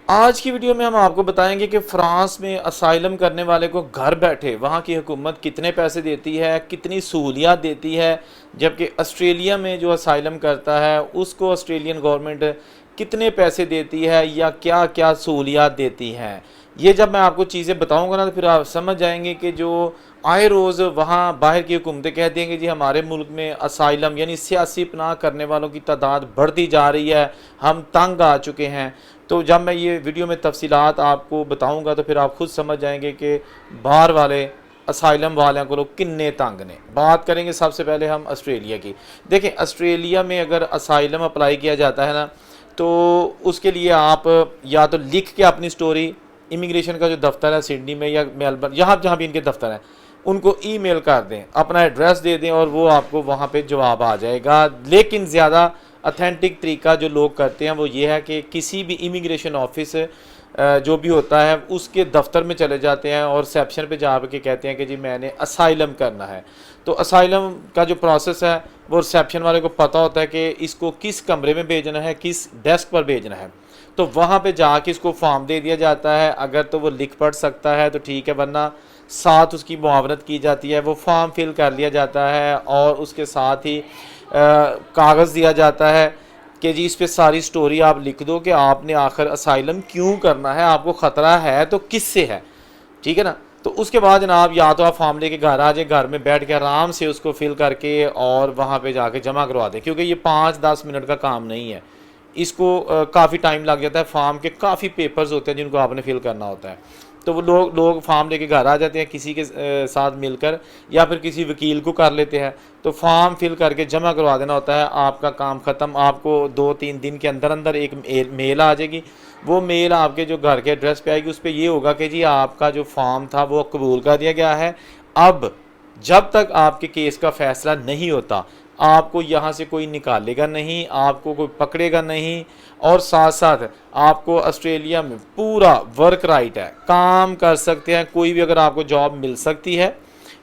आज की वीडियो में हम आपको बताएंगे कि फ्रांस में असाइलम करने वाले को घर बैठे वहाँ की हुकूमत कितने पैसे देती है, कितनी सहूलियात देती है, जबकि ऑस्ट्रेलिया में जो असाइलम करता है उसको ऑस्ट्रेलियन गवर्नमेंट कितने पैसे देती है या क्या क्या सहूलियात देती हैं। ये जब मैं आपको चीज़ें बताऊंगा ना तो फिर आप समझ जाएंगे कि जो आए रोज़ वहाँ बाहर की हुकूमतें कहती हैं कि जी हमारे मुल्क में असाइलम यानी सियासी पनाह करने वालों की तादाद बढ़ती जा रही है, हम तंग आ चुके हैं। तो जब मैं ये वीडियो में तफसीलात आपको बताऊंगा तो फिर आप खुद समझ जाएंगे कि बाहर वाले असाइलम वालों को लोग किन्ने तंग ने। बात करेंगे सबसे पहले हम ऑस्ट्रेलिया की। देखें, ऑस्ट्रेलिया में अगर असाइलम अप्लाई किया जाता है ना तो उसके लिए आप या तो लिख के अपनी स्टोरी इमिग्रेशन का जो दफ्तर है सिडनी में या मेलबर्न, यहाँ जहाँ भी इनके दफ्तर हैं, उनको ईमेल कर दें, अपना एड्रेस दे दें और वो आपको वहाँ पे जवाब आ जाएगा। लेकिन ज़्यादा अथेंटिक तरीका जो लोग करते हैं वो ये है कि किसी भी इमिग्रेशन ऑफिस जो भी होता है उसके दफ्तर में चले जाते हैं और रिसेप्शन पे जा के कहते हैं कि जी मैंने असाइलम करना है। तो असाइलम का जो प्रोसेस है वो रिसेप्शन वाले को पता होता है कि इसको किस कमरे में भेजना है, किस डेस्क पर भेजना है। तो वहाँ पे जाके इसको फॉर्म दे दिया जाता है। अगर तो वो लिख पढ़ सकता है तो ठीक है, वरना साथ उसकी मुआवनत की जाती है। वो फॉर्म फिल कर लिया जाता है और उसके साथ ही कागज़ दिया जाता है कि जी इस पे सारी स्टोरी आप लिख दो कि आपने आखिर असाइलम क्यों करना है, आपको ख़तरा है तो किससे है, ठीक है ना। तो उसके बाद जनाब या तो आप फॉर्म लेके घर आ जाए, घर में बैठ के आराम से उसको फिल करके और वहाँ पे जाके जमा करवा दें, क्योंकि ये 5-10 मिनट का काम नहीं है। इसको काफ़ी टाइम लग जाता है। फार्म के काफ़ी पेपर्स होते हैं जिनको आपने फिल करना होता है। तो वो लोग फार्म लेके घर आ जाते हैं किसी के साथ मिलकर या फिर किसी वकील को कर लेते हैं। तो फार्म फिल करके जमा करवा देना होता है, आपका काम ख़त्म। आपको 2-3 दिन के अंदर अंदर एक मेल आ जाएगी। वो मेल आपके जो घर के एड्रेस पे आएगी। उस पर ये होगा कि जी आपका जो फॉर्म था वो कबूल कर दिया गया है। अब जब तक आपके केस का फैसला नहीं होता आपको यहाँ से कोई निकालेगा नहीं, आपको कोई पकड़ेगा नहीं। और साथ साथ आपको ऑस्ट्रेलिया में पूरा वर्क राइट है, काम कर सकते हैं, कोई भी अगर आपको जॉब मिल सकती है।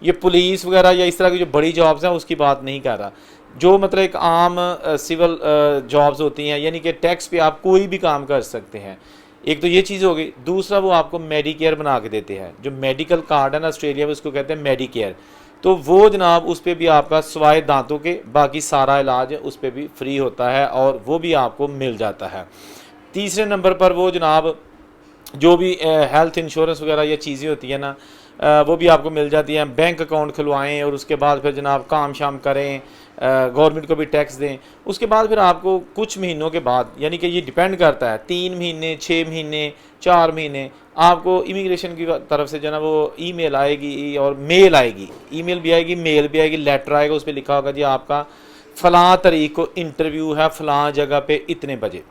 ये पुलिस वगैरह या इस तरह की जो बड़ी जॉब्स हैं उसकी बात नहीं कर रहा। जो मतलब एक आम सिविल जॉब्स होती हैं, यानी कि टैक्स पे आप कोई भी काम कर सकते हैं। एक तो ये चीज़ हो गई। दूसरा, वो आपको मेडिकेयर बना के देते हैं। जो मेडिकल कार्ड है ना ऑस्ट्रेलिया में उसको कहते हैं मेडिकेयर। तो वो जनाब उस पर भी आपका सिवाय दांतों के बाकी सारा इलाज उस पर भी फ्री होता है और वो भी आपको मिल जाता है। तीसरे नंबर पर वो जनाब जो भी हेल्थ इंश्योरेंस वगैरह ये चीज़ें होती है ना वो भी आपको मिल जाती हैं। बैंक अकाउंट खुलवाएं और उसके बाद फिर जनाब काम शाम करें, गवर्नमेंट को भी टैक्स दें। उसके बाद फिर आपको कुछ महीनों के बाद, यानी कि ये डिपेंड करता है, 3 महीने, 6 महीने, 4 महीने, आपको इमिग्रेशन की तरफ से जो ना वो ईमेल आएगी और मेल आएगी। ईमेल भी आएगी, मेल भी आएगी, लेटर आएगा, उस पर लिखा होगा जी आपका फ़लाँ तारीख को इंटरव्यू है फ़लाँ जगह पे इतने बजे।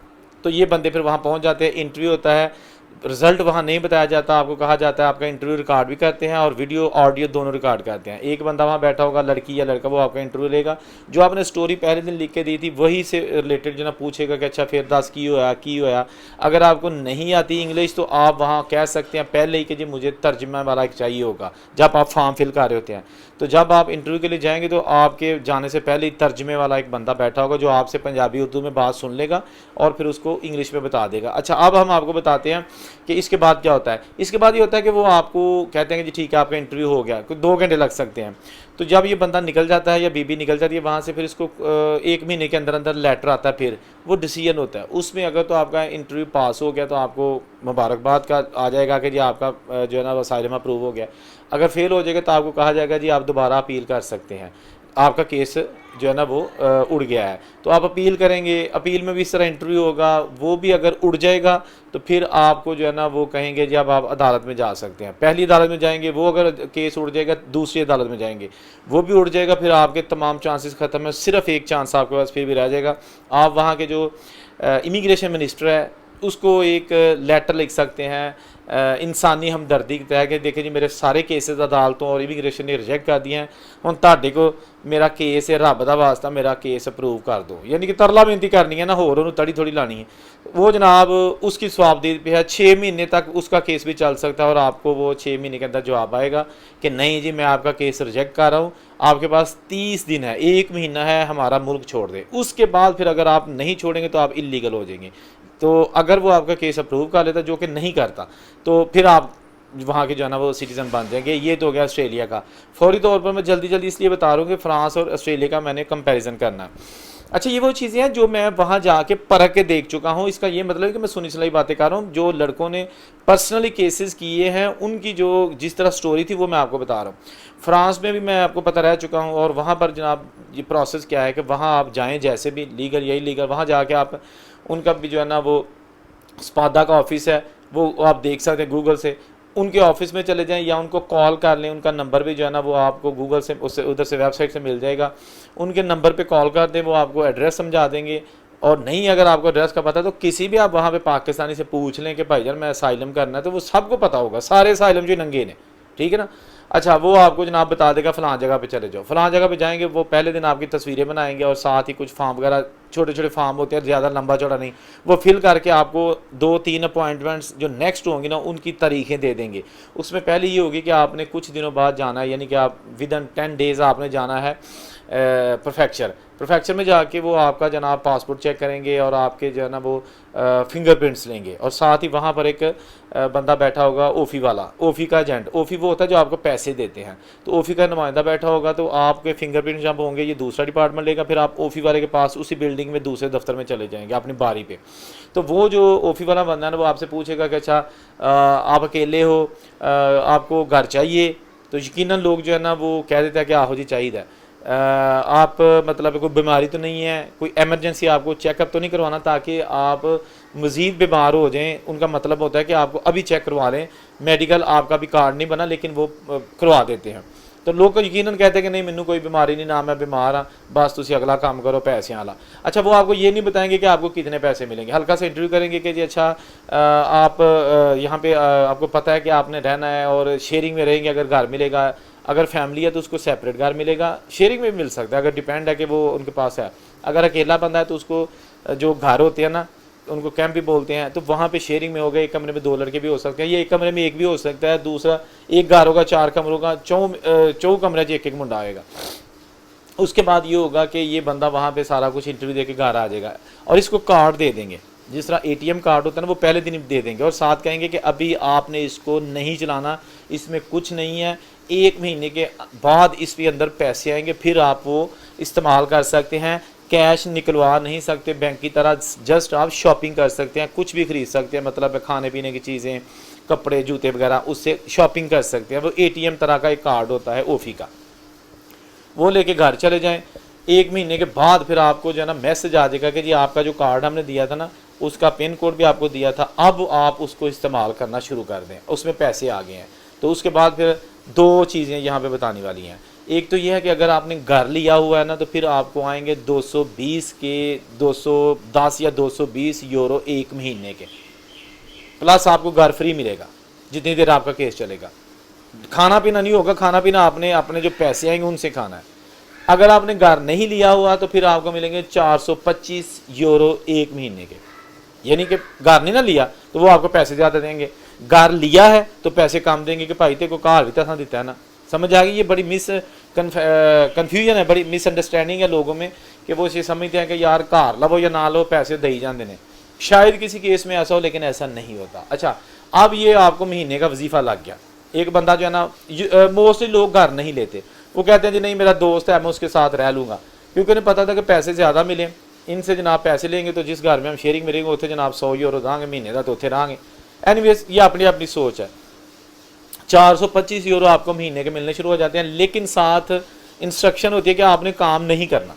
तो ये बंदे फिर वहाँ पहुँच जाते हैं, इंटरव्यू होता है। रिजल्ट वहाँ नहीं बताया जाता, आपको कहा जाता है आपका इंटरव्यू रिकॉर्ड भी करते हैं और वीडियो ऑडियो दोनों रिकॉर्ड करते हैं। एक बंदा वहाँ बैठा होगा, लड़की या लड़का, वो आपका इंटरव्यू लेगा। जो आपने स्टोरी पहले दिन लिख के दी थी वही से रिलेटेड जो ना पूछेगा कि अच्छा फिर दस की होया। अगर आपको नहीं आती इंग्लिश तो आप वहाँ कह सकते हैं पहले ही कि जी मुझे तर्जमा वाला एक चाहिए होगा, जब आप फॉर्म फिल कर रहे होते हैं। तो जब आप इंटरव्यू के लिए जाएंगे तो आपके जाने से पहले ही तर्जमे वाला एक बंदा बैठा होगा जो आपसे पंजाबी उर्दू में बात सुन लेगा और फिर उसको इंग्लिश में बता देगा। अच्छा, अब हम आपको बताते हैं कि इसके बाद क्या होता है। इसके बाद ये होता है कि वो आपको कहते हैं कि जी ठीक है आपका इंटरव्यू हो गया, कुछ 2 घंटे लग सकते हैं। तो जब ये बंदा निकल जाता है या बीबी निकल जाती है वहाँ से, फिर इसको 1 महीने के अंदर अंदर लेटर आता है, फिर वो डिसीजन होता है। उसमें अगर तो आपका इंटरव्यू पास हो गया तो आपको मुबारकबाद का आ जाएगा कि जी आपका जो है ना असाइलम अप्रूव हो गया। अगर फेल हो जाएगा तो आपको कहा जाएगा जी आप दोबारा अपील कर सकते हैं, आपका केस जो है ना वो उड़ गया है। तो आप अपील करेंगे, अपील में भी इस तरह इंटरव्यू होगा। वो भी अगर उड़ जाएगा तो फिर आपको जो है ना वो कहेंगे जी अब आप अदालत में जा सकते हैं। पहली अदालत में जाएंगे, वो अगर केस उड़ जाएगा दूसरी अदालत में जाएंगे, वो भी उड़ जाएगा। फिर आपके तमाम चांसेस ख़त्म है, सिर्फ एक चांस आपके पास फिर भी रह जाएगा। आप वहाँ के जो इमिग्रेशन मिनिस्टर है उसको एक लेटर लिख सकते हैं इंसानी हमदर्दी की तहत कि देखिए जी मेरे सारे केसेस अदालतों और इमिग्रेशन ने रिजेक्ट कर दिए हैं, हुण तुहाडे को मेरा केस है, रब दा वास्ता मेरा केस अप्रूव कर दो। यानी कि तरला बेनती करनी है ना, होर उन्होंने तड़ी थोड़ी लानी है। वो जनाब उसकी जवाबदेही पे है, 6 महीने तक उसका केस भी चल सकता है और आपको वो 6 महीने के अंदर जवाब आएगा कि नहीं जी मैं आपका केस रिजेक्ट कर रहा हूँ, आपके पास 30 दिन है, 1 महीना है, हमारा मुल्क छोड़ दे। उसके बाद फिर अगर आप नहीं छोड़ेंगे तो आप इलीगल हो जाएंगे। तो अगर वो आपका केस अप्रूव कर लेता, जो कि नहीं करता, तो फिर आप वहाँ के जो है ना वो सिटीज़न बन जाएंगे। ये तो हो गया ऑस्ट्रेलिया का। फौरी तौर पर मैं जल्दी जल्दी इसलिए बता रहा हूँ कि फ़्रांस और ऑस्ट्रेलिया का मैंने कंपैरिजन करना है। अच्छा, ये वो चीज़ें हैं जो मैं वहाँ जाके परख के देख चुका हूँ। इसका ये मतलब है कि मैं सुनी सुनाई बातें कर रहा हूँ। जो लड़कों ने पर्सनली केसेस किए हैं उनकी जो जिस तरह स्टोरी थी वो मैं आपको बता रहा हूँ। फ्रांस में भी मैं आपको पता रह चुका हूँ, और वहाँ पर जनाब ये प्रोसेस क्या है कि वहाँ आप जाएँ, जैसे भी लीगल या इलीगल, वहाँ जाके आप उनका भी जो है ना वो स्पादा का ऑफिस है, वो आप देख सकते हैं गूगल से। उनके ऑफिस में चले जाएं या उनको कॉल कर लें, उनका नंबर भी जो है ना वो आपको गूगल से उससे उधर से वेबसाइट से मिल जाएगा। उनके नंबर पे कॉल कर दें, वो आपको एड्रेस समझा देंगे। और नहीं अगर आपको एड्रेस का पता है तो किसी भी आप वहाँ पे पाकिस्तानी से पूछ लें कि भाईजान मैं असाइलम करना है, तो वो सबको पता होगा, सारे असाइलम जो नंगे ने, ठीक है ना। अच्छा, वो आपको जनाब बता देगा फ़लाँ जगह पे चले जाओ। फ़लाँ जगह पे जाएंगे, वो पहले दिन आपकी तस्वीरें बनाएंगे और साथ ही कुछ फॉर्म वगैरह, छोटे छोटे फॉर्म होते हैं, ज़्यादा लंबा चौड़ा नहीं, वो फिल करके आपको 2-3 अपॉइंटमेंट्स जो नेक्स्ट होंगी ना उनकी तारीखें दे देंगे। उसमें पहले ये होगी कि आपने कुछ दिनों बाद जाना है, यानी कि आप विदिन 10 डेज़ आपने जाना है प्रोफेक्चर में जाके वो आपका जनाब पासपोर्ट चेक करेंगे और आपके जो है ना वो फिंगरप्रिंट्स लेंगे। और साथ ही वहाँ पर एक बंदा बैठा होगा, ओफ़ी वाला, ओफ़ी का एजेंट। ओफ़ी वो होता है जो आपको पैसे देते हैं, तो ओफ़ी का नुमाइंदा बैठा होगा, तो आपके फिंगरप्रिंट्स जब होंगे ये दूसरा डिपार्टमेंट लेगा, फिर आप ओफ़ी वाले के पास उसी बिल्डिंग में दूसरे दफ्तर में चले जाएंगे अपनी बारी पे। तो वो जो ओफ़ी वाला बंदा है ना वो आपसे पूछेगा कि अच्छा आप अकेले हो, आपको घर चाहिए, तो यकीनन लोग जो है ना वो कह देते हैं कि आहो जी चाहिए। आप मतलब कोई बीमारी तो नहीं है, कोई एमरजेंसी आपको चेकअप तो नहीं करवाना ताकि आप मज़ीद बीमार हो जाएं। उनका मतलब होता है कि आपको अभी चेक करवा लें, मेडिकल आपका भी कार्ड नहीं बना लेकिन वो करवा देते हैं। तो लोग यकीनन कहते हैं कि नहीं मैनू कोई बीमारी नहीं, ना मैं बीमार हाँ, बस तुम अगला काम करो पैसे वाला। अच्छा, वो आपको ये नहीं बताएंगे कि आपको कितने पैसे मिलेंगे, हल्का सा इंटरव्यू करेंगे कि जी अच्छा आप यहाँ पे आपको पता है कि आपने रहना है और शेयरिंग में रहेंगे, अगर घर मिलेगा, अगर फैमिली है तो उसको सेपरेट घर मिलेगा, शेयरिंग में भी मिल सकता है, अगर डिपेंड है कि वो उनके पास है। अगर अकेला बंदा है तो उसको जो घर होते हैं ना उनको कैंप भी बोलते हैं, तो वहाँ पे शेयरिंग में होगा, एक कमरे में 2 लड़के भी हो सकते हैं, या एक कमरे में एक भी हो सकता है, दूसरा एक घर होगा 4 कमरों का, 4 कमरे से एक मुंडा आएगा। उसके बाद ये होगा कि ये बंदा वहाँ पे सारा कुछ इंटरव्यू दे के घर आ जाएगा और इसको कार्ड दे देंगे, जिस तरह ATM कार्ड होता है ना वो पहले दिन दे देंगे, और साथ कहेंगे कि अभी आपने इसको नहीं चलाना, इसमें कुछ नहीं है, 1 महीने के बाद इसके अंदर पैसे आएंगे, फिर आप वो इस्तेमाल कर सकते हैं। कैश निकलवा नहीं सकते बैंक की तरह, जस्ट आप शॉपिंग कर सकते हैं, कुछ भी खरीद सकते हैं, मतलब खाने पीने की चीज़ें, कपड़े, जूते वगैरह, उससे शॉपिंग कर सकते हैं। वो ATM तरह का एक कार्ड होता है ओफ़ी का, वो लेके घर चले जाएं। 1 महीने के बाद फिर आपको जो है ना मैसेज आ जाएगा कि जी आपका जो कार्ड हमने दिया था ना उसका पिन कोड भी आपको दिया था, अब आप उसको इस्तेमाल करना शुरू कर दें, उसमें पैसे आ गए हैं। तो उसके बाद फिर 2 चीज़ें यहाँ पे बताने वाली हैं। एक तो ये है कि अगर आपने घर लिया हुआ है ना तो फिर आपको आएंगे 210 या 220 यूरो 1 महीने के, प्लस आपको घर फ्री मिलेगा जितनी देर आपका केस चलेगा। खाना पीना नहीं होगा, खाना पीना आपने अपने जो पैसे आएंगे उनसे खाना है। अगर आपने घर नहीं लिया हुआ तो फिर आपको मिलेंगे 425 यूरो 1 महीने के, यानी कि घर नहीं ना लिया तो वो आपको पैसे ज़्यादा देंगे, घर लिया है तो पैसे कम देंगे कि भाई तेरे को घर भी तो दिता है ना। समझ आ गई? ये बड़ी कन्फ्यूजन है, बड़ी मिसअंडरस्टैंडिंग है लोगों में कि वो ये समझते हैं कि यार घर लवो या ना लो पैसे दे ही जाते हैं। शायद किसी केस में ऐसा हो लेकिन ऐसा नहीं होता। अच्छा, अब ये आपको महीने का वजीफ़ा लग गया। एक बंदा जो है ना, मोस्टली लोग घर नहीं लेते, वो कहते हैं जी नहीं मेरा दोस्त है मैं उसके साथ रह लूँगा, क्योंकि उन्हें पता था कि पैसे ज़्यादा मिले, इनसे जनाब पैसे लेंगे तो जिस घर में हम शेयरिंग में रहेंगे उत्थे जनाब 100 यूरो देंगे महीने का, तो उत्थे रहेंगे। एनीवेज ये अपनी अपनी सोच है। 425 यूरो आपको महीने के मिलने शुरू हो जाते हैं, लेकिन साथ इंस्ट्रक्शन होती है कि आपने काम नहीं करना।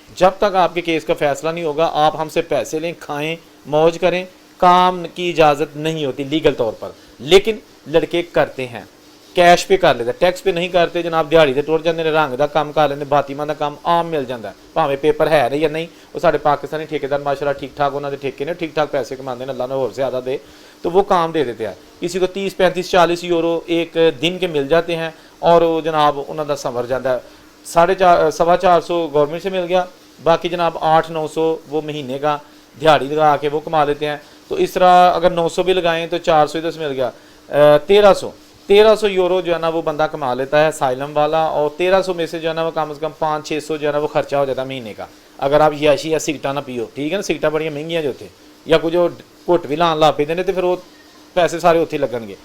जब तक आपके केस का फैसला नहीं होगा आप हमसे पैसे लें, खाएं, मौज करें, काम की इजाज़त नहीं होती लीगल तौर पर। लेकिन लड़के करते हैं, कैश पे कर लेते, टैक्स पे नहीं करते जनाब, दिहाड़ी से टुर जाते, रंग का काम कर लेंगे, बातीमान का काम आम मिल जाता है, भावें पेपर है नहीं या नहीं। वो साढ़े पाकिस्तानी ठेकेदार माशाल्लाह ठीक ठाक उन्होंने ठेके ने ठीक ठाक पैसे कमाते हैं, अल्लाह ने और ज़्यादा दे तो वो काम दे देते हैं। किसी को 30, 35, 40 यूरो एक दिन के मिल जाते हैं और वो जनाब उन्होंने संवर जाता है। 450 गवर्नमेंट से मिल गया, बाकी जनाब 800-900 वो महीने का दिहाड़ी लगा के वो कमा लेते हैं। तो इस तरह अगर 900 भी लगाएं तो 400 इधर से मिल गया, 1300 यूरो जो है ना वो बंदा कमा लेता है साइलम वाला। और 1300 में से जो है ना वो कम से कम 500-600 जो है ना वो खर्चा हो जाता है महीने का। अगर आप याशी या सिगटा ना पियो, ठीक है ना, सिगटा बड़ी महंगी जो थे या कोई जो घुट भी लान ला पेंदे ने तो फिर वो पैसे सारे उत्थे लगणगे।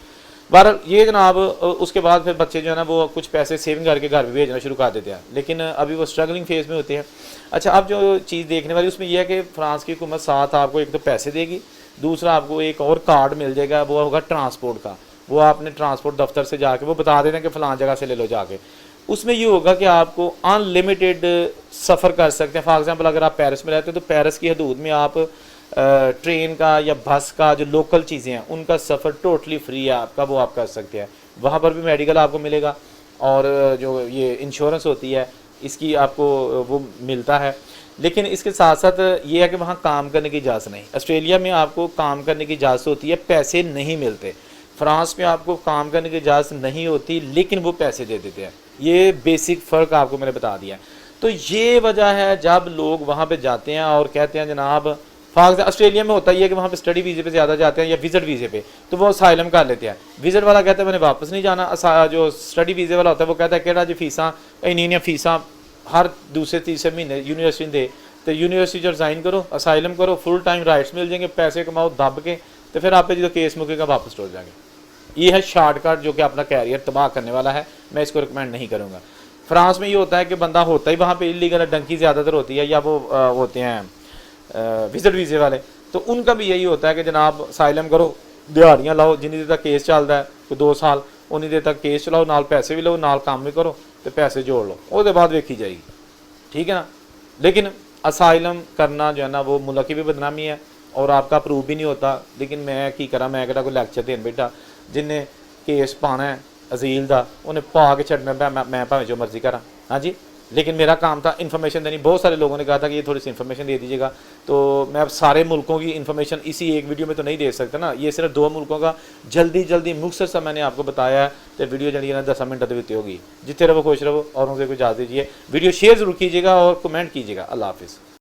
बहरहाल ये जनाब उसके बाद फिर बच्चे जो है ना वो कुछ पैसे सेविंग करके घर भी भेजना शुरू कर देते हैं, लेकिन अभी वो स्ट्रगलिंग फेज़ में होते हैं। अच्छा, अब जो चीज़ देखने वाली उसमें यह है कि फ्रांस की हुकूमत साथ आपको एक तो पैसे देगी, दूसरा आपको एक और कार्ड मिल जाएगा, वो होगा ट्रांसपोर्ट का। वो आपने ट्रांसपोर्ट दफ्तर से जाके वो बता देते हैं कि फ़लाँ जगह से ले लो जाके। उसमें ये होगा कि आपको अनलिमिटेड सफ़र कर सकते हैं। फॉर एग्ज़ाम्पल अगर आप पेरिस में रहते हैं तो पेरिस की हदूद में आप ट्रेन का या बस का जो लोकल चीज़ें हैं उनका सफ़र टोटली फ्री है आपका, वो आप कर सकते हैं। वहाँ पर भी मेडिकल आपको मिलेगा और जो ये इंश्योरेंस होती है इसकी आपको वो मिलता है। लेकिन इसके साथ साथ ये है कि वहाँ काम करने की इजाज़त नहीं। ऑस्ट्रेलिया में आपको काम करने की इजाज़त होती है, पैसे नहीं मिलते। फ्रांस में आपको काम करने की इजाज़त नहीं होती लेकिन वो पैसे दे देते हैं। ये बेसिक फ़र्क आपको मैंने बता दिया। तो ये वजह है जब लोग वहाँ पे जाते हैं और कहते हैं जनाब, फाग ऑस्ट्रेलिया में होता ही है कि वहाँ पे स्टडी वीज़े पे ज़्यादा जाते हैं या विज़िट वीज़े पे, तो वो असाइलम कर लेते हैं। विज़िट वाला कहता है मैंने वापस नहीं जाना, जो स्टडी वीज़े वाला होता है वो कहता है कि जी फीसा इन्नी फीसा हर दूसरे तीसरे महीने यूनिवर्सिटी दे, तो यूनिवर्सिटी जो रिज़ाइन करो, असाइलम करो, फुल टाइम राइट्स मिल जाएंगे, पैसे कमाओ दब के, तो फिर आप जो केस मुकेगा वापस लौट जाएंगे। ये है शॉर्टकट जो कि अपना कैरियर तबाह करने वाला है, मैं इसको रिकमेंड नहीं करूँगा। फ्रांस में ये होता है कि बंदा होता ही वहाँ पे इलीगल डंकी ज़्यादातर होती है, या वो होते हैं विजिट वीज़े वाले, तो उनका भी यही होता है कि जनाब असाइलम करो, दिहाड़ियाँ लाओ, जिन्नी देर तक केस चलता है कोई 2 साल उन्नी देर तक केस चलाओ, नाल पैसे भी लो, नाल काम भी करो, तो पैसे जोड़ लो, उसके बाद वेखी जाएगी, ठीक है ना। लेकिन असाइलम करना जो है ना वो मुल्क की भी बदनामी है और आपका प्रूफ भी नहीं होता। लेकिन मैं की करा, मैं कहता कोई लैक्चर देन बैठा, जिन्हें केस पाना है अजील का उन्हें पा के छड़ना, मैं भावें जो मर्जी करा, हाँ जी। लेकिन मेरा काम था इन्फॉर्मेशन देनी। बहुत सारे लोगों ने कहा था कि ये थोड़ी सी इन्फॉर्मेशन दे दीजिएगा, तो मैं अब सारे मुल्कों की इन्फॉर्मेशन इसी एक वीडियो में तो नहीं दे सकता ना। ये सिर्फ 2 मुल्कों का जल्दी मुख्तसर सा मैंने आपको बताया है, तो वीडियो जी ना 10 मिनट देती होगी। जितने रहो खुश रहो और उनसे कोई इजाज़त दीजिए। वीडियो शेयर जरूर कीजिएगा और कमेंट कीजिएगा। अल्लाह हाफिज़।